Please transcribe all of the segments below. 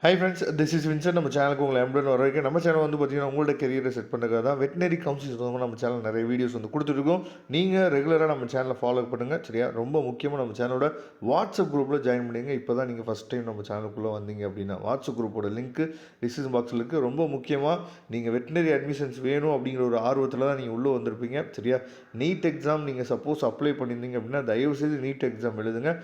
Hi friends, this is Vincent. நம்ம சேனலுக்கு உங்களை எம்புடன் வர வரைக்கும் நம்ம சேனல் வந்து பார்த்தீங்கன்னா உங்களோட கெரியரை செட் பண்ணுறதுக்காக தான் வெட்டினரி கவுன்சிலிங் வந்து நம்ம சேனல் நிறைய வீடியோஸ் வந்து கொடுத்துருக்கோம். நீங்கள் ரெகுலராக நம்ம சேனலை ஃபாலோ பண்ணுங்கள் சரியா. ரொம்ப முக்கியமாக நம்ம சேனலோட வாட்ஸ்அப் குரூப்பில் ஜாயின் பண்ணிங்க. இப்போ தான் நீங்கள் ஃபஸ்ட் டைம் நம்ம சேனலுக்குள்ளே வந்தீங்க அப்படின்னா வாட்ஸ்அப் குரூப்போட லிங்க்கு டிஸ்கிரிப்ஷன் பாக்ஸில் இருக்குது. ரொம்ப முக்கியமாக நீங்கள் வெட்டினரி அட்மிஷன்ஸ் வேணும் அப்படிங்கிற ஒரு ஆர்வத்தில் தான் நீங்கள் உள்ளே வந்திருப்பீங்க சரியா. நீட் எக்ஸாம் நீங்கள் சப்போஸ் அப்ளை பண்ணியிருந்தீங்க அப்படின்னா தயவுசெய்து நீட் எக்ஸாம் எழுதுங்க.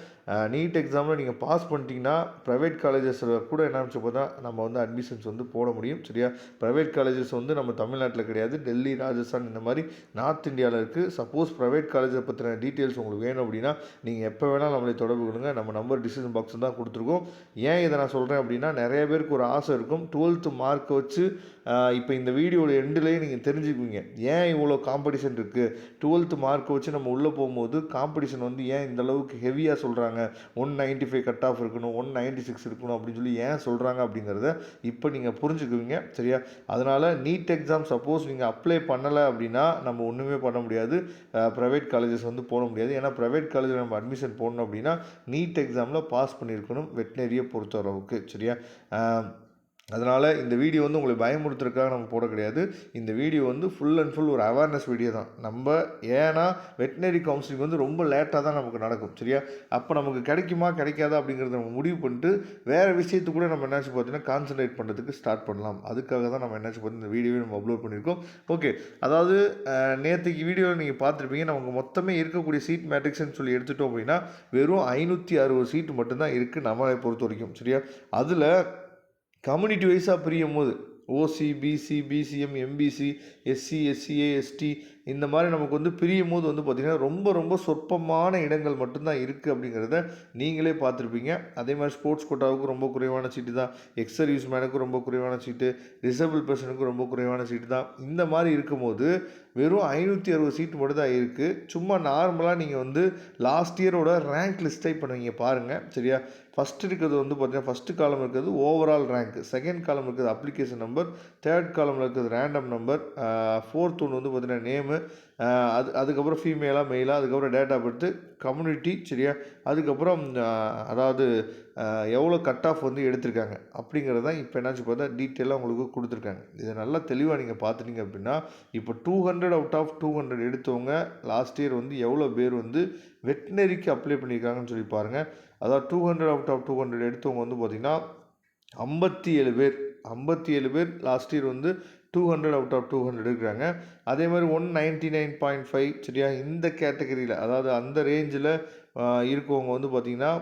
நீட் எக்ஸாமில் நீங்கள் பாஸ் பண்ணிட்டீங்கன்னா ப்ரைவேட் காலேஜஸில் கூட என்ன பார்த்தா நம்ம வந்து அட்மிஷன்ஸ் வந்து போட முடியும் சரியா. ப்ரைவேட் காலேஜஸ் வந்து நம்ம தமிழ்நாட்டில் கிடையாது, டெல்லி, ராஜஸ்தான் இந்த மாதிரி நார்த் இந்தியாவில் இருக்குது. சப்போஸ் ப்ரைவேட் காலேஜை பற்றின டீட்டெயில்ஸ் உங்களுக்கு வேணும் அப்படின்னா நீங்கள் எப்போ வேணாலும் நம்மளை தொடர்பு கொள்ளுங்க. நம்ம நம்பர் டிசிஷன் பாக்ஸ் தான் கொடுத்துருக்கோம். ஏன் இதை நான் சொல்கிறேன் அப்படின்னா நிறைய பேருக்கு ஒரு ஆசை இருக்கும் 12th மார்க்கை வச்சு இப்போ இந்த வீடியோட எண்டுலேயே நீங்கள் தெரிஞ்சுக்குவீங்க ஏன் இவ்வளோ காம்படிஷன் இருக்குது. 12th மார்க்கை வச்சு நம்ம உள்ளே போகும்போது காம்படிஷன் வந்து ஏன் இந்த அளவுக்கு ஹெவியாக சொல்கிறாங்க, 195 கட் ஆஃப் இருக்கணும், 196 இருக்கணும் அப்படின்னு சொல்லி ஏன் சொல்கிறாங்க அப்படிங்கிறத இப்போ நீங்கள் புரிஞ்சுக்குவீங்க சரியா. அதனால் நீட் எக்ஸாம் சப்போஸ் நீங்கள் அப்ளை பண்ணலை அப்படின்னா நம்ம ஒன்றுமே பண்ண முடியாது. ப்ரைவேட் காலேஜஸ் வந்து போட முடியாது. ஏன்னா ப்ரைவேட் காலேஜில் நம்ம அட்மிஷன் போடணும் அப்படின்னா நீட் எக்ஸாமில் பாஸ் பண்ணியிருக்கணும் வெட்டினரியை பொறுத்தளவுக்கு சரியா. அதனால் இந்த வீடியோ வந்து உங்களை பயமுறுத்துறதுக்காக நம்ம போட கிடையாது. இந்த வீடியோ வந்து ஃபுல் அண்ட் ஃபுல் ஒரு அவேர்னஸ் வீடியோ தான். நம்ம ஏன்னா வெட்டினரி கவுன்சிலிங் வந்து ரொம்ப லேட்டாக தான் நமக்கு நடக்கும் சரியா. அப்போ நமக்கு கிடைக்குமா கிடைக்காதா அப்படிங்கிறத நம்ம முடிவு பண்ணிட்டு வேறு விஷயத்துக்கு கூட நம்ம என்னாச்சு பார்த்தீங்கன்னா கான்சன்ட்ரேட் பண்ணுறதுக்கு ஸ்டார்ட் பண்ணலாம். அதுக்காக தான் நம்ம என்னாச்சு பார்த்து இந்த வீடியோவை நம்ம அப்லோட் பண்ணியிருக்கோம். ஓகே, அதாவது நேற்றுக்கு வீடியோவில் நீங்கள் பார்த்துருப்பீங்க. நமக்கு மொத்தமே இருக்கக்கூடிய சீட் மேட்ரிக்ஸ்ன்னு சொல்லி எடுத்துட்டோம் அப்படின்னா வெறும் 560 சீட்டு மட்டும்தான் இருக்குது நம்மளை பொறுத்த வரைக்கும் சரியா. அதில் கம்யூனிட்டி வைஸாக பிரியும் போது OC, BC, BCM, MBC, SC, SCA, ST இந்த மாதிரி நமக்கு வந்து பிரியும் போது வந்து பார்த்திங்கன்னா ரொம்ப ரொம்ப சொற்பமான இடங்கள் மட்டும்தான் இருக்குது அப்படிங்கிறத நீங்களே பார்த்துருப்பீங்க. அதே மாதிரி ஸ்போர்ட்ஸ் கோட்டாவுக்கு ரொம்ப குறைவான சீட்டு தான், எக்ஸ் சர்வீஸ் மேனுக்கும் ரொம்ப குறைவான சீட்டு, டிசபிள் பர்சனுக்கும் ரொம்ப குறைவான சீட்டு தான். இந்த மாதிரி இருக்கும்போது வெறும் 560 சீட்டு மட்டும் தான் இருக்குது. சும்மா நார்மலாக நீங்கள் வந்து லாஸ்ட் இயரோட ரேங்க் லிஸ்ட்டை இப்போ நீங்கள் பாருங்கள் சரியா. ஃபஸ்ட்டு இருக்கிறது வந்து பார்த்தீங்கன்னா ஃபஸ்ட்டு காலம் இருக்கிறது ஓவரால் ரேங்க், செகண்ட் காலம் இருக்கிறது அப்ளிகேஷன் நம்பர், தேர்ட் காலமில் இருக்கிறது ரேண்டம் நம்பர், ஃபோர்த் ஒன்று வந்து பார்த்தீங்கன்னா நேமு, அதுக்கப்புறம் ஃபீமேலாக மெயிலாக, அதுக்கப்புறம் டேட் ஆஃப் பர்த்து, கம்யூனிட்டி சரியா. அதுக்கப்புறம் அதாவது எவ்வளோ கட் ஆஃப் வந்து எடுத்திருக்காங்க அப்படிங்கிறது தான் இப்போ என்னாச்சு பார்த்தா டீட்டெயிலாக உங்களுக்கு கொடுத்துருக்காங்க. இதை நல்லா தெளிவாக நீங்கள் பார்த்துட்டீங்க அப்படின்னா இப்போ 200 அவுட் ஆஃப் 200 எடுத்தவங்க லாஸ்ட் இயர் வந்து எவ்வளோ பேர் வந்து வெட்டினரிக்கு அப்ளை பண்ணியிருக்காங்கன்னு சொல்லி பாருங்கள். அதாவது 200 அவுட் ஆஃப் 200 எடுத்தவங்க வந்து பார்த்திங்கன்னா 57 பேர் லாஸ்ட் இயர் வந்து 200 அவுட் ஆஃப் 200 இருக்கிறாங்க. அதே மாதிரி 199.5 சரியா. இந்த கேட்டகரியில் அதாவது அந்த ரேஞ்சில் இருக்கவங்க வந்து பார்த்திங்கன்னா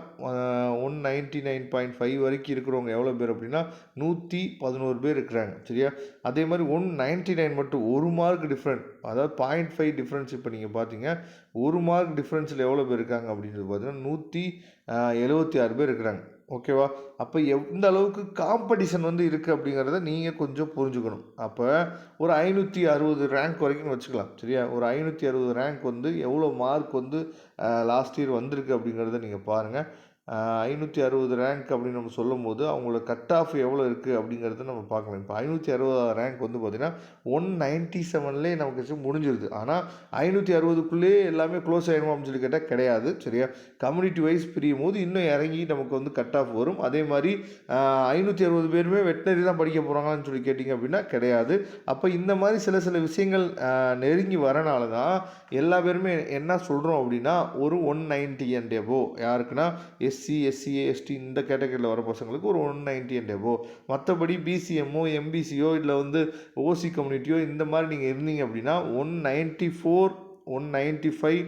199.5 வரைக்கும் இருக்கிறவங்க எவ்வளோ பேர் அப்படின்னா 111 பேர் இருக்கிறாங்க சரியா. அதே மாதிரி 199 மட்டும் 1 மார்க் டிஃப்ரெண்ட், அதாவது 0.5 டிஃப்ரென்ஸ். இப்போ நீங்கள் பார்த்தீங்க 1 மார்க் டிஃப்ரென்ஸில் எவ்வளோ பேர் இருக்காங்க அப்படின்றது பார்த்தீங்கன்னா 176 பேர் இருக்கிறாங்க ஓகேவா. அப்போ எந்த அளவுக்கு காம்படிஷன் வந்து இருக்குது அப்படிங்கிறத நீங்கள் கொஞ்சம் புரிஞ்சுக்கணும். அப்போ ஒரு 560 ரேங்க் வரைக்கும் வச்சுக்கலாம் சரியா. ஒரு 560 ரேங்க் வந்து எவ்வளோ மார்க் வந்து லாஸ்ட் இயர் வந்திருக்கு அப்படிங்கிறத நீங்கள் பாருங்கள். 560 ரேங்க் அப்படின்னு நம்ம சொல்லும் போது அவங்களோட கட் ஆஃப் எவ்வளோ இருக்குது அப்படிங்கிறத நம்ம பார்க்கலாம். இப்போ 560 ரேங்க் வந்து பார்த்திங்கன்னா 197லே நமக்கு முடிஞ்சிருது. ஆனால் 560க்குள்ளேயே எல்லாமே க்ளோஸ் ஆகிடுமா அப்படின்னு சொல்லி கேட்டால் கிடையாது சரியா. கம்யூனிட்டி வைஸ் பிரியும் போது இன்னும் இறங்கி நமக்கு வந்து கட் ஆஃப் வரும். அதே மாதிரி 560 பேருமே வெட்டினரி தான் படிக்க போகிறாங்கன்னு சொல்லி கேட்டிங்க அப்படின்னா கிடையாது. அப்போ இந்த மாதிரி சில விஷயங்கள் நெருங்கி வரனால தான் எல்லா பேருமே என்ன சொல்கிறோம் அப்படின்னா ஒரு 190 அண்ட் எபோ யாருக்குன்னா எஸ்சி, எஸ்சிஏ, எஸ்டி இந்த கேட்டகரியில் வர பசங்களுக்கு ஒரு 190 அண்ட் எபோ. மற்றபடி பிசிஎம்மோ, எம்பிசியோ இல்லை வந்து ஓசி கம்யூனிட்டியோ இந்த மாதிரி நீங்கள் இருந்தீங்க அப்படின்னா 194, 195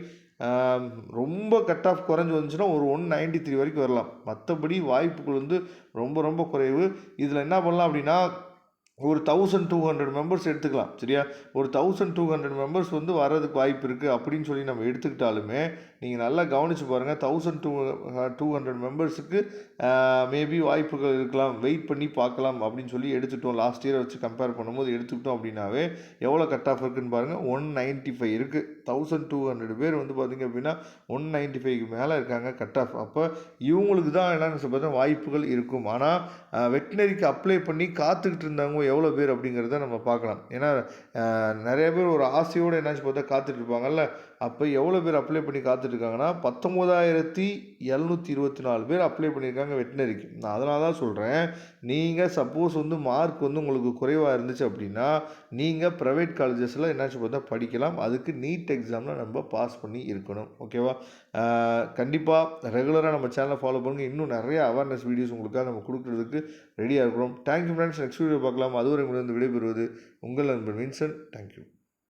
ரொம்ப கட் ஆஃப் குறைஞ்சி வந்துச்சுன்னா ஒரு 193 வரைக்கும் வரலாம். மற்றபடி வாய்ப்புகள் வந்து ரொம்ப ரொம்ப குறைவு. இதில் என்ன பண்ணலாம் அப்படின்னா ஒரு 1200 மெம்பர்ஸ் எடுத்துக்கலாம் சரியா. ஒரு 1200 மெம்பர்ஸ் வந்து வர்றதுக்கு வாய்ப்பு இருக்குது அப்படின்னு சொல்லி நம்ம எடுத்துக்கிட்டாலுமே நீங்கள் நல்லா கவனித்து பாருங்கள். 1200 மெம்பர்ஸுக்கு மேபி வாய்ப்புகள் இருக்கலாம், வெயிட் பண்ணி பார்க்கலாம் அப்படின்னு சொல்லி எடுத்துட்டோம். லாஸ்ட் இயரை வச்சு கம்பேர் பண்ணும்போது எடுத்துக்கிட்டோம் அப்படின்னாவே எவ்வளோ கட் ஆஃப் இருக்குதுன்னு பாருங்கள். 195 இருக்குது. 1200 பேர் வந்து பார்த்திங்க அப்படின்னா 195க்கு மேலே இருக்காங்க கட் ஆஃப். அப்போ இவங்களுக்கு தான் என்னென்னு சொல்ல வாய்ப்புகள் இருக்கும். ஆனால் வெட்டினரிக்கு அப்ளை பண்ணி காத்துக்கிட்டு இருந்தவங்க எவ்வளோ பேர் அப்படிங்கிறத நம்ம பார்க்கலாம். ஏன்னா நிறைய பேர் ஒரு ஆசையோடு என்னாச்சு பார்த்தா காத்துட்ருப்பாங்கல்ல. அப்போ எவ்வளோ பேர் அப்ளை பண்ணி காத்துட்ருக்காங்கன்னா 19,724 பேர் அப்ளை பண்ணியிருக்காங்க வெட்டினரிக்கு. நான் அதனால தான் சொல்கிறேன், நீங்கள் சப்போஸ் வந்து மார்க் வந்து உங்களுக்கு குறைவாக இருந்துச்சு அப்படின்னா நீங்கள் ப்ரைவேட் காலேஜஸில் என்னாச்சும் பார்த்தா படிக்கலாம். அதுக்கு நீட் எக்ஸாமில் நம்ம பாஸ் பண்ணி இருக்கணும். ஓகேவா? கண்டிப்பாக ரெகுலராக நம்ம சேனலை ஃபாலோ பண்ணுங்கள். இன்னும் நிறைய அவேர்னஸ் வீடியோஸ் உங்களுக்காக நம்ம கொடுக்குறதுக்கு ரெடியாக இருக்கிறோம். Thank you friends. நெக்ஸ்ட் வீடியோ பார்க்கலாம். அதுவரை உங்களிடம் விடைபெறுவது உங்கள் நண்பன் வின்சென்ட். தேங்க்யூ.